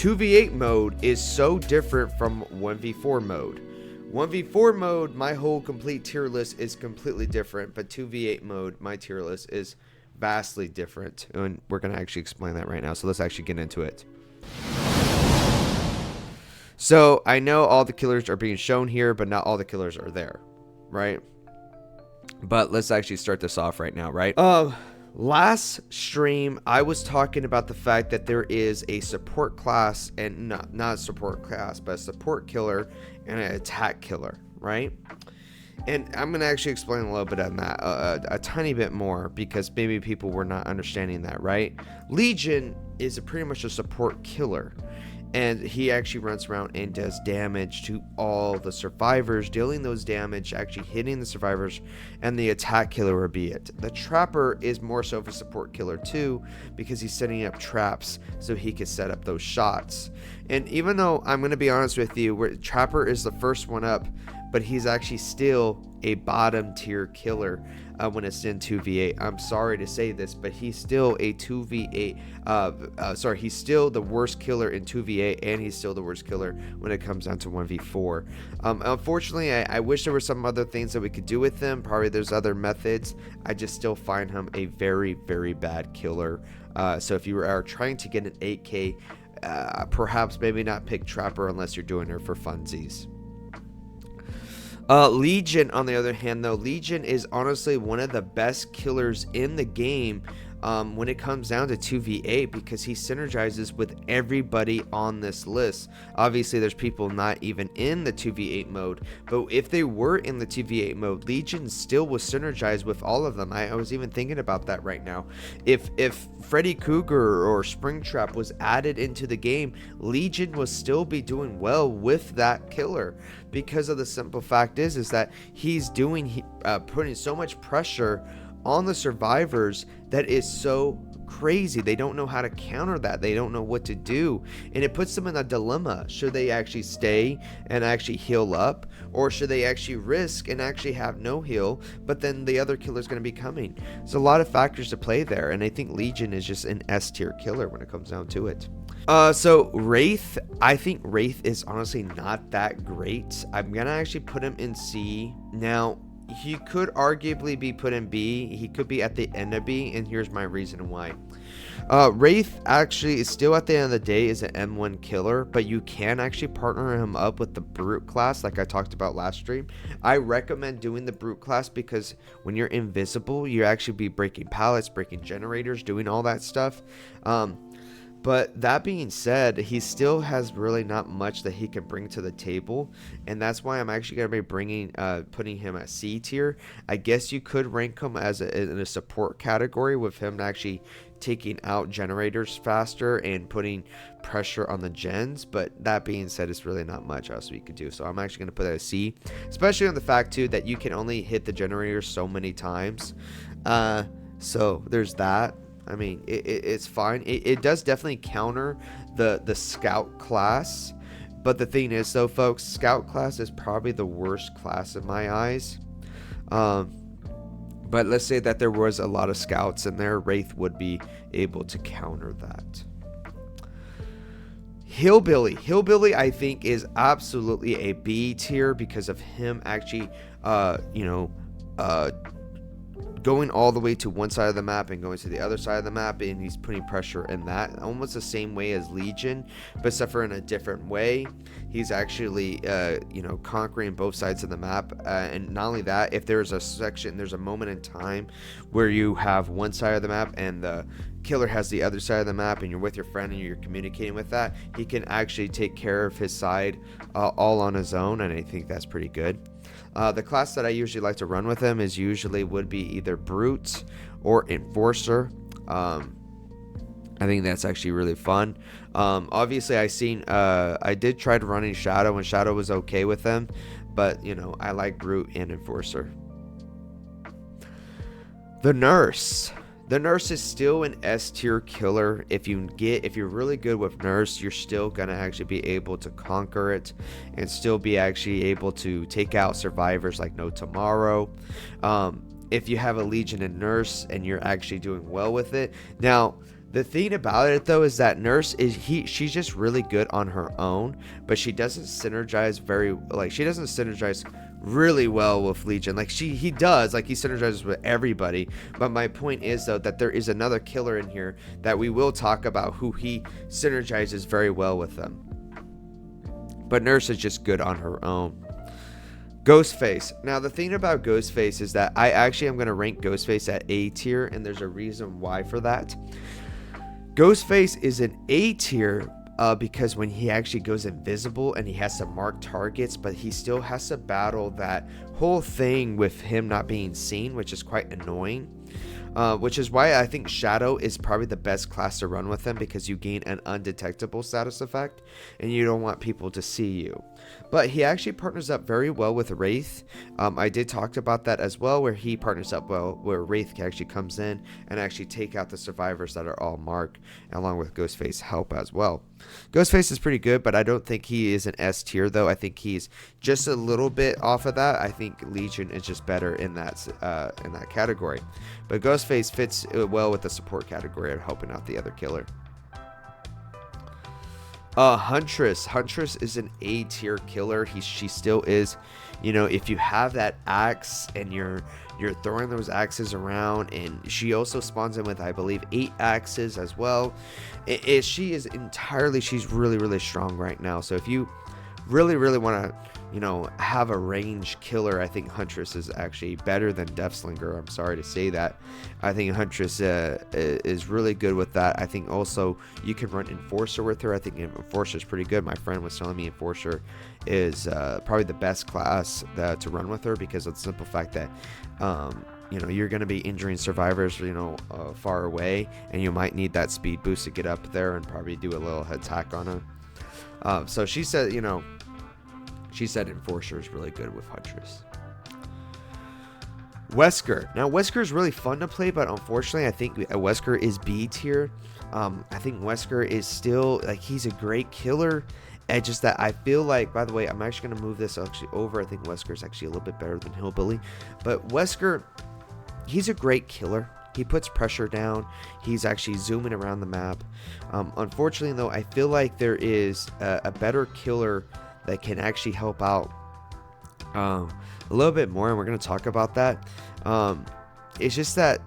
2v8 mode is so different from 1v4 mode. 1v4 mode, my whole complete tier list is completely different, but 2v8 mode, my tier list is vastly different, and we're going to actually explain that right now, so let's actually get into it. So I know all the killers are being shown here, but not all the killers are there, right? But let's actually start this off right now, right? Last stream, I was talking about the fact that there is a support class, and not a support class, but a support killer and an attack killer, right? And I'm going to actually explain a little bit on that, a tiny bit more, because maybe people were not understanding that, right? Legion is pretty much a support killer. And he actually runs around and does damage to all the survivors, dealing those damage, actually hitting the survivors, and the attack killer would be it. The trapper is more so of a support killer too, because he's setting up traps so he can set up those shots. And even though I'm going to be honest with you, trapper is the first one up, but he's actually still a bottom tier killer when it's in 2v8. I'm sorry to say this, but he's still a 2v8. He's still the worst killer in 2v8, and he's still the worst killer when it comes down to 1v4. Unfortunately, I wish there were some other things that we could do with him. Probably there's other methods. I just still find him a very, very bad killer. So if you are trying to get an 8k, perhaps maybe not pick trapper unless you're doing it for funsies. Legion, on the other hand, though, Legion is honestly one of the best killers in the game when it comes down to 2v8, because he synergizes with everybody on this list. Obviously, there's people not even in the 2v8 mode, but if they were in the 2v8 mode, Legion still was synergized with all of them. I was even thinking about that right now. If Freddy Krueger or Springtrap was added into the game, Legion will still be doing well with that killer, because of the simple fact is that he's putting so much pressure on the survivors that is so crazy. They don't know how to counter that. They don't know what to do, and it puts them in a dilemma. Should they actually stay and actually heal up, or should they actually risk and actually have no heal, but then the other killer is going to be coming? There's a lot of factors to play there, and I think Legion is just an S tier killer when it comes down to it. So Wraith, I think Wraith is honestly not that great. I'm gonna actually put him in C. Now, he could arguably be put in B. He could be at the end of B, and here's my reason why. Wraith actually is still, at the end of the day, is an M1 killer, but you can actually partner him up with the Brute class like I talked about last stream. I recommend doing the Brute class because when you're invisible, you actually be breaking pallets, breaking generators, doing all that stuff. But that being said, he still has really not much that he can bring to the table, and that's why I'm actually going to be putting him at C tier. I guess you could rank him as in a support category, with him actually taking out generators faster and putting pressure on the gens, but that being said, it's really not much else we could do. So I'm actually going to put that at C, especially on the fact too that you can only hit the generators so many times. So there's that. I mean, it's fine. It does definitely counter the scout class. But the thing is, though, folks, scout class is probably the worst class in my eyes. But let's say that there was a lot of scouts in there. Wraith would be able to counter that. Hillbilly, I think, is absolutely a B tier because of him actually, going all the way to one side of the map and going to the other side of the map, and he's putting pressure in that almost the same way as Legion, but suffer in a different way. He's actually conquering both sides of the map, and not only that, if there's a moment in time where you have one side of the map and the killer has the other side of the map, and you're with your friend and you're communicating with that, he can actually take care of his side all on his own, and I think that's pretty good. The class that I usually like to run with him would be either Brute or Enforcer. I think that's actually really fun. Obviously, I did try to run in Shadow, and Shadow was okay with them, but I like Brute and Enforcer. The Nurse. The Nurse is still an S tier killer. If you're really good with Nurse, you're still gonna actually be able to conquer it and still be actually able to take out survivors like no tomorrow. If you have a Legion and Nurse and you're actually doing well with it. Now, The thing about it though is that Nurse she's just really good on her own, but she doesn't synergize she doesn't synergize really well with Legion. Like he does, like he synergizes with everybody. But my point is though that there is another killer in here that we will talk about who he synergizes very well with them. But Nurse is just good on her own. Ghostface. Now the thing about Ghostface is that I actually am going to rank Ghostface at A tier, and there's a reason why for that. Ghostface is an A tier because when he actually goes invisible and he has to mark targets, but he still has to battle that whole thing with him not being seen, which is quite annoying. Which is why I think Shadow is probably the best class to run with him, because you gain an undetectable status effect and you don't want people to see you. But he actually partners up very well with Wraith. I did talk about that as well, where he partners up well, where Wraith actually comes in and actually take out the survivors that are all marked, along with Ghostface help as well. Ghostface is pretty good, but I don't think he is an S tier though. I think he's just a little bit off of that. I think Legion is just better in that category. But Ghostface fits well with the support category of helping out the other killer. Huntress is an A tier killer. She still is, you know, if you have that axe and you're throwing those axes around, and she also spawns in with, I believe, 8 axes as well. She's really strong right now. So if you really want to, you know, have a range killer, I think Huntress is actually better than Deathslinger. I'm sorry to say that. I think Huntress is really good with that. I think also you can run Enforcer with her. I think Enforcer is pretty good. My friend was telling me Enforcer is probably the best class to run with her, because of the simple fact that you know, you're going to be injuring survivors, you know, far away, and you might need that speed boost to get up there and probably do a little attack on her. So she said, you know, Enforcer is really good with Huntress. Wesker. Now, Wesker is really fun to play, but unfortunately, I think Wesker is B tier. I think Wesker is still, like, he's a great killer. And just that I feel like, by the way, I'm actually going to move this actually over. I think Wesker is actually a little bit better than Hillbilly. But Wesker, he's a great killer. He puts pressure down. He's actually zooming around the map. Unfortunately, though, I feel like there is a better killer that can actually help out a little bit more, and we're going to talk about that. It's just that,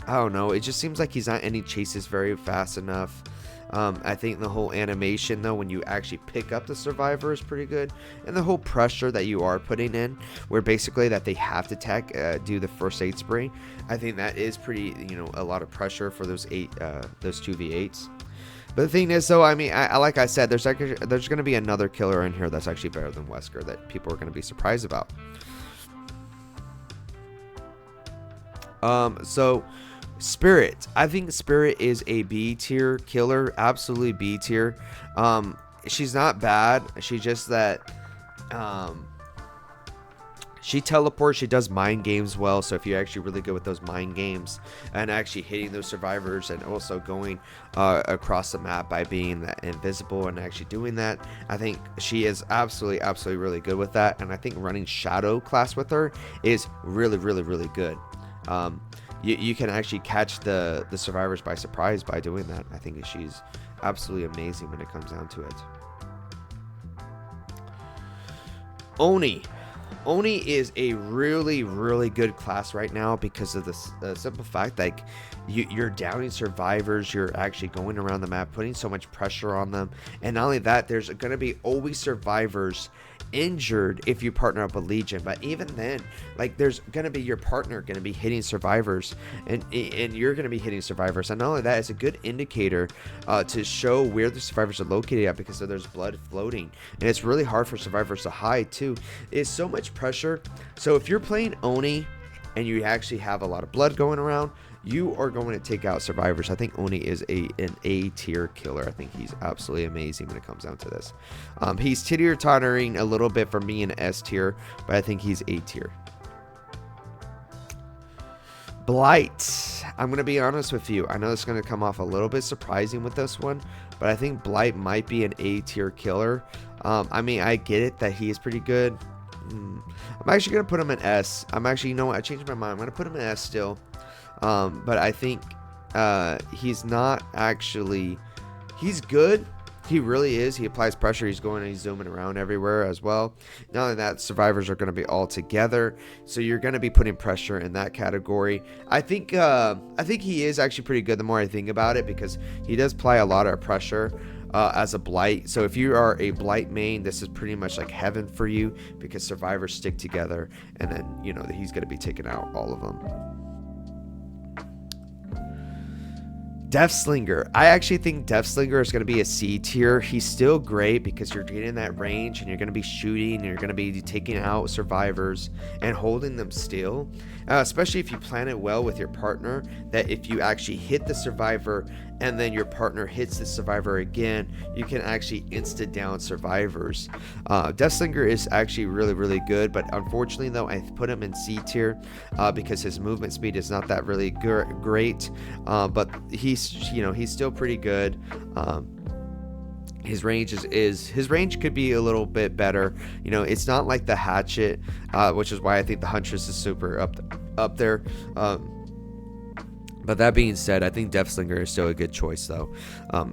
I don't know, it just seems like he's not ending chases very fast enough. I think the whole animation, though, when you actually pick up the survivor, is pretty good, and the whole pressure that you are putting in, where basically that they have to do the first aid spray, I think that is pretty, you know, a lot of pressure for those 2v8s. But the thing is, though, I mean, like I said, there's going to be another killer in here that's actually better than Wesker that people are going to be surprised about. So Spirit. I think Spirit is a B tier killer, absolutely B tier. She's not bad. She's just that she teleports, she does mind games well. So if you're actually really good with those mind games and actually hitting those survivors, and also going across the map by being that invisible and actually doing that, I think she is absolutely really good with that. And I think running Shadow class with her is really good. You can actually catch the survivors by surprise by doing that. I think she's absolutely amazing when it comes down to it. Oni is a really good class right now because of the simple fact that you're downing survivors, you're actually going around the map, putting so much pressure on them, and not only that, there's going to be always survivors injured if you partner up with Legion. But even then, like, there's going to be your partner going to be hitting survivors, and you're going to be hitting survivors, and not only that, it's a good indicator to show where the survivors are located at, because there's blood floating, and it's really hard for survivors to hide too. It's so much pressure. So if you're playing Oni and you actually have a lot of blood going around, you are going to take out survivors. I think Oni is an A tier killer. I think he's absolutely amazing when it comes down to this. He's teeter-tottering a little bit for me in S tier, but I think he's A tier. Blight. I'm going to be honest with you. I know it's going to come off a little bit surprising with this one, but I think Blight might be an A tier killer. I mean, I get it that he is pretty good. I'm actually going to put him in S. You know what? I changed my mind. I'm going to put him in S still. But I think he's not actually, he's good. He really is. He applies pressure. He's going and he's zooming around everywhere as well. Not only that, survivors are going to be all together, so you're going to be putting pressure in that category. I think he is actually pretty good the more I think about it, because he does apply a lot of pressure as a Blight. So if you are a Blight main, this is pretty much like heaven for you, because survivors stick together, and then he's going to be taking out all of them. Deathslinger. I actually think Deathslinger is going to be a C tier. He's still great because you're getting that range and you're going to be shooting and you're going to be taking out survivors and holding them still. Especially if you plan it well with your partner, that if you actually hit the survivor and then your partner hits the survivor again, you can actually insta down survivors. Deathslinger is actually really, really good, but unfortunately though, I put him in C tier because his movement speed is not that really great, but he's still pretty good. His range his range could be a little bit better. It's not like the hatchet, which is why I think the Huntress is super up there. But that being said, I think Deathslinger is still a good choice, though.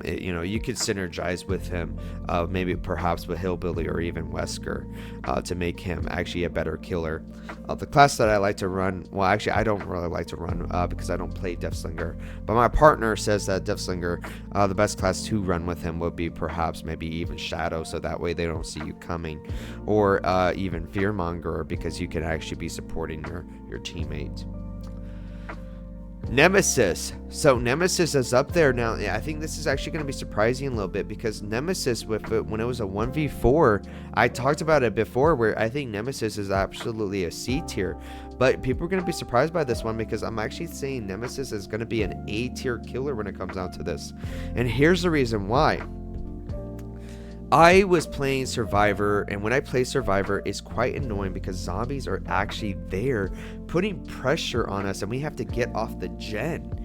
You could synergize with him, maybe perhaps with Hillbilly or even Wesker, to make him actually a better killer. The class that I like to run, well, actually, I don't really like to run because I don't play Deathslinger. But my partner says that Deathslinger, the best class to run with him would be perhaps maybe even Shadow, so that way they don't see you coming, or even Fearmonger, because you can actually be supporting your teammate. Nemesis. So Nemesis is up there now. I think this is actually going to be surprising a little bit, because Nemesis, when it was a 1v4, I talked about it before, where I think Nemesis is absolutely a C tier. But people are going to be surprised by this one, because I'm actually saying Nemesis is going to be an A tier killer when it comes down to this. And here's the reason why. I was playing Survivor, and when I play Survivor, it's quite annoying because zombies are actually there putting pressure on us, and we have to get off the gen.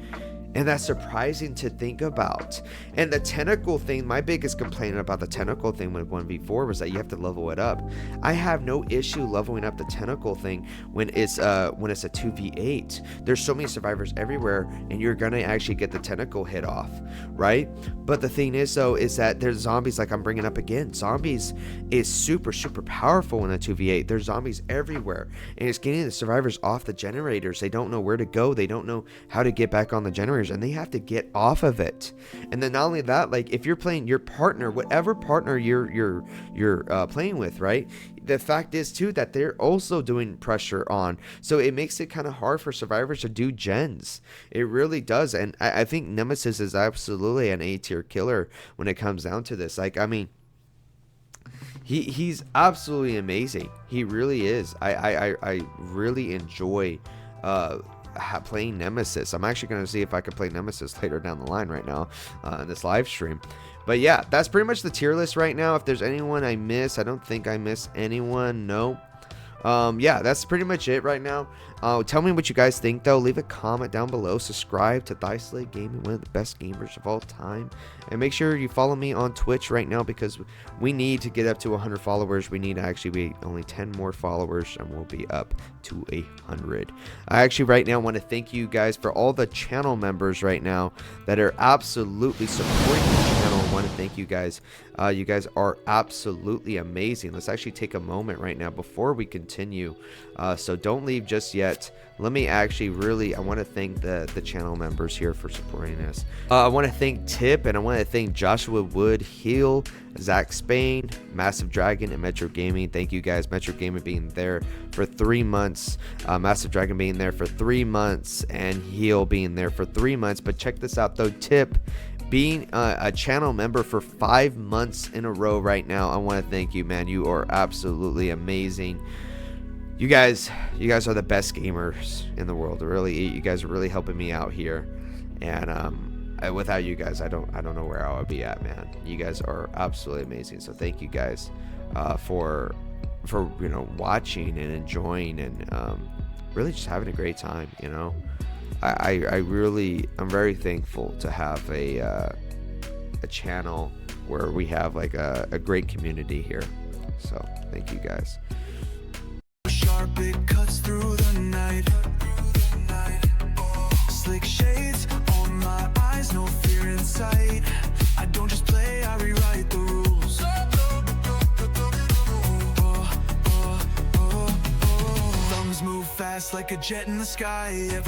And that's surprising to think about. And the tentacle thing, my biggest complaint about the tentacle thing with 1v4 was that you have to level it up. I have no issue leveling up the tentacle thing when it's a 2v8. There's so many survivors everywhere, and you're gonna actually get the tentacle hit off, right? But the thing is, though, is that there's zombies, like I'm bringing up again. Zombies is super, super powerful in a 2v8. There's zombies everywhere, and it's getting the survivors off the generators. They don't know where to go. They don't know how to get back on the generators, and they have to get off of it. And then not only that, like if you're playing your partner, whatever partner you're playing with, right, the fact is too that they're also doing pressure on, so it makes it kind of hard for survivors to do gens. It really does. And I think Nemesis is absolutely an A tier killer when it comes down to this. Like, I mean, he's absolutely amazing. He really is. I really enjoy playing Nemesis. I'm actually going to see if I can play Nemesis later down the line right now in this live stream. But yeah, that's pretty much the tier list right now. If there's anyone I miss, I don't think I miss anyone. No. Yeah, that's pretty much it right now. Tell me what you guys think, though. Leave a comment down below. Subscribe to Deathslinger Gaming, one of the best gamers of all time. And make sure you follow me on Twitch right now, because we need to get up to 100 followers. We need to actually be only 10 more followers, and we'll be up to 100. I actually right now want to thank you guys for all the channel members right now that are absolutely supporting the channel. I want to thank you guys. You guys are absolutely amazing. Let's actually take a moment right now before we continue. So don't leave just yet. Let me actually I want to thank the channel members here for supporting us. I want to thank Tip, and I want to thank Joshua Wood, Heel, Zach Spain, Massive Dragon, and Metro Gaming. Thank you guys. Metro Gaming being there for 3 months, Massive Dragon being there for 3 months, and Heel being there for 3 months. But check this out though, Tip being a channel member for 5 months in a row right now. I want to thank you, man. You are absolutely amazing. You guys are the best gamers in the world. Really, you guys are really helping me out here, and without you guys, I don't know where I would be at, man. You guys are absolutely amazing. So thank you guys for watching and enjoying, and really just having a great time. I'm very thankful to have a channel where we have like a great community here. So thank you guys. Sharp, it cuts through the night. Slick shades on my fast like a jet in the sky.